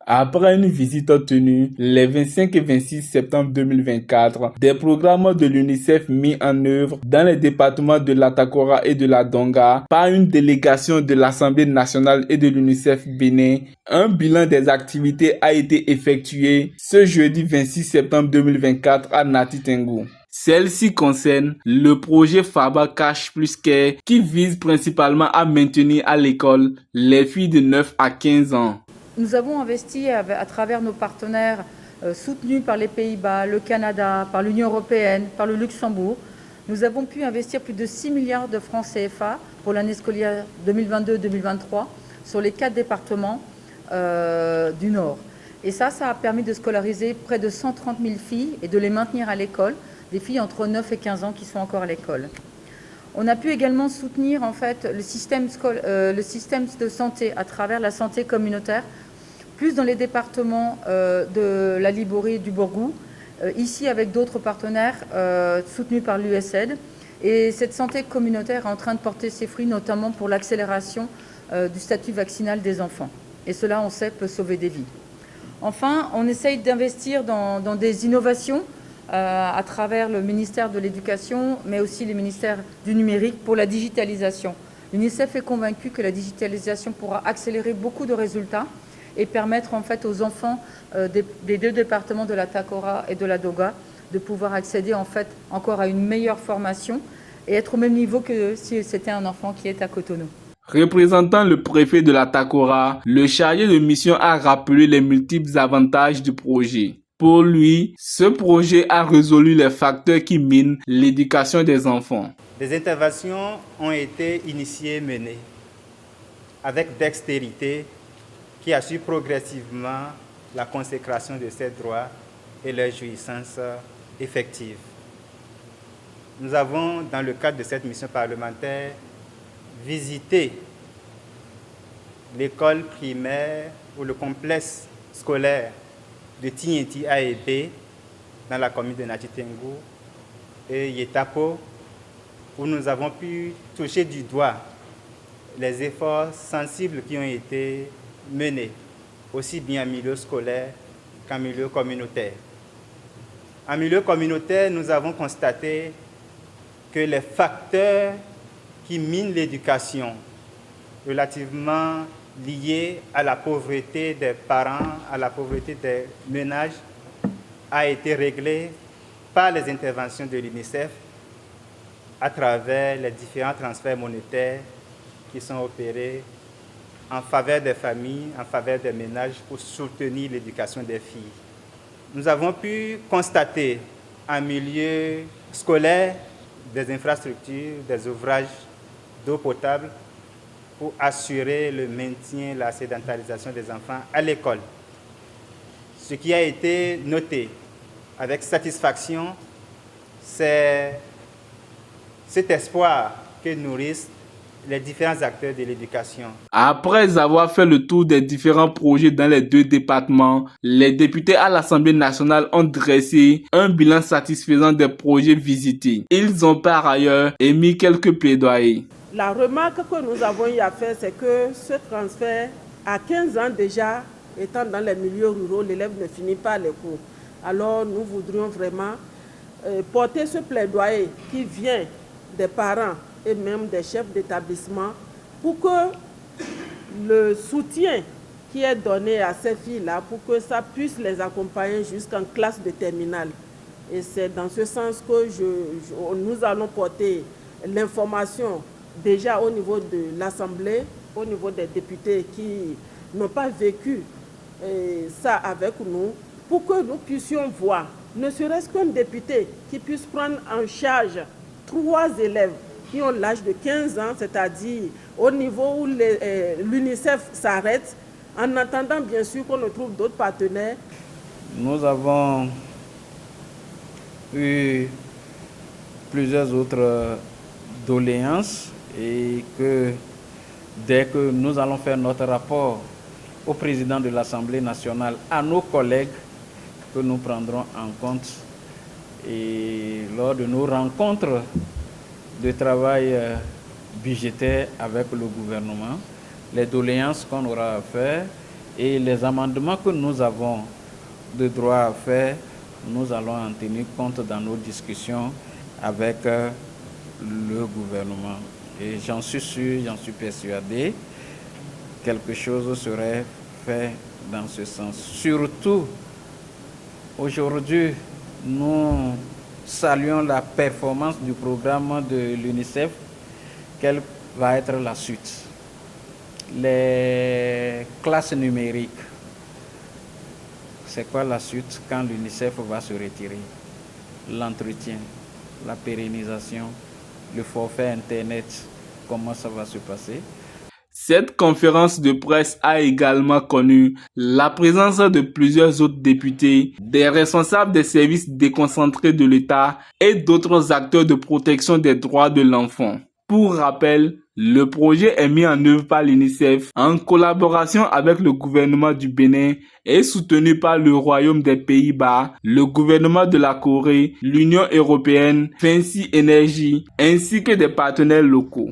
Après une visite tenue les 25 et 26 septembre 2024, des programmes de l'UNICEF mis en œuvre dans les départements de l'Atakora et de la Donga par une délégation de l'Assemblée nationale et de l'UNICEF Bénin, un bilan des activités a été effectué ce jeudi 26 septembre 2024 à Nati Tengou. Celle-ci concerne le projet Faba Cash Plus Care qui vise principalement à maintenir à l'école les filles de 9 à 15 ans. Nous avons investi à travers nos partenaires soutenus par les Pays-Bas, le Canada, par l'Union européenne, par le Luxembourg. Nous avons pu investir plus de 6 milliards de francs CFA pour l'année scolaire 2022-2023 sur les 4 départements du Nord. Et ça a permis de scolariser près de 130 000 filles et de les maintenir à l'école, des filles entre 9 et 15 ans qui sont encore à l'école. On a pu également soutenir en fait le système de santé à travers la santé communautaire, plus dans les départements de la Liborie et du Borgou, ici avec d'autres partenaires soutenus par l'USAID. Et cette santé communautaire est en train de porter ses fruits, notamment pour l'accélération du statut vaccinal des enfants. Et cela, on sait, peut sauver des vies. Enfin, on essaye d'investir dans des innovations à travers le ministère de l'Éducation, mais aussi les ministères du numérique pour la digitalisation. L'UNICEF est convaincu que la digitalisation pourra accélérer beaucoup de résultats et permettre en fait aux enfants des 2 départements de la Takora et de la Doga de pouvoir accéder en fait encore à une meilleure formation et être au même niveau que si c'était un enfant qui est à Cotonou. Représentant le préfet de la Takora, le chargé de mission a rappelé les multiples avantages du projet. Pour lui, ce projet a résolu les facteurs qui minent l'éducation des enfants. Des interventions ont été initiées, menées avec dextérité qui assure progressivement la consécration de ces droits et leur jouissance effective. Nous avons, dans le cadre de cette mission parlementaire, visité l'école primaire ou le complexe scolaire de Tigneti A et B dans la commune de Nati Tengou et Yetapo, où nous avons pu toucher du doigt les efforts sensibles qui ont été menés, aussi bien en milieu scolaire qu'en milieu communautaire. En milieu communautaire, nous avons constaté que les facteurs qui minent l'éducation relativement liés à la pauvreté des parents, à la pauvreté des ménages, a été réglé par les interventions de l'UNICEF à travers les différents transferts monétaires qui sont opérés en faveur des familles, en faveur des ménages pour soutenir l'éducation des filles. Nous avons pu constater en milieu scolaire des infrastructures, des ouvrages d'eau potable pour assurer le maintien, la sédentarisation des enfants à l'école. Ce qui a été noté avec satisfaction, c'est cet espoir que nourrissent les différents acteurs de l'éducation. Après avoir fait le tour des différents projets dans les 2 départements, les députés à l'Assemblée nationale ont dressé un bilan satisfaisant des projets visités. Ils ont par ailleurs émis quelques plaidoyers. La remarque que nous avons eu à faire, c'est que ce transfert, à 15 ans déjà, étant dans les milieux ruraux, l'élève ne finit pas les cours. Alors nous voudrions vraiment porter ce plaidoyer qui vient des parents et même des chefs d'établissement pour que le soutien qui est donné à ces filles-là, pour que ça puisse les accompagner jusqu'en classe de terminale. Et c'est dans ce sens que nous allons porter l'information déjà au niveau de l'Assemblée, au niveau des députés qui n'ont pas vécu ça avec nous, pour que nous puissions voir, ne serait-ce qu'un député qui puisse prendre en charge 3 élèves qui ont l'âge de 15 ans, c'est-à-dire au niveau où l'UNICEF s'arrête, en attendant bien sûr qu'on ne trouve d'autres partenaires. Nous avons eu plusieurs autres doléances et que dès que nous allons faire notre rapport au président de l'Assemblée nationale, à nos collègues, que nous prendrons en compte et lors de nos rencontres de travail budgétaire avec le gouvernement, les doléances qu'on aura à faire Et les amendements que nous avons de droit à faire, nous allons en tenir compte dans nos discussions avec le gouvernement. Et j'en suis sûr, j'en suis persuadé, quelque chose serait fait dans ce sens. Surtout, aujourd'hui, nous saluons la performance du programme de l'UNICEF. Quelle va être la suite? Les classes numériques. C'est quoi la suite quand l'UNICEF va se retirer? L'entretien, la pérennisation, le forfait Internet, comment ça va se passer? Cette conférence de presse a également connu la présence de plusieurs autres députés, des responsables des services déconcentrés de l'État et d'autres acteurs de protection des droits de l'enfant. Pour rappel, le projet est mis en œuvre par l'UNICEF en collaboration avec le gouvernement du Bénin et soutenu par le Royaume des Pays-Bas, le gouvernement de la Corée, l'Union européenne, Fancy Energy ainsi que des partenaires locaux.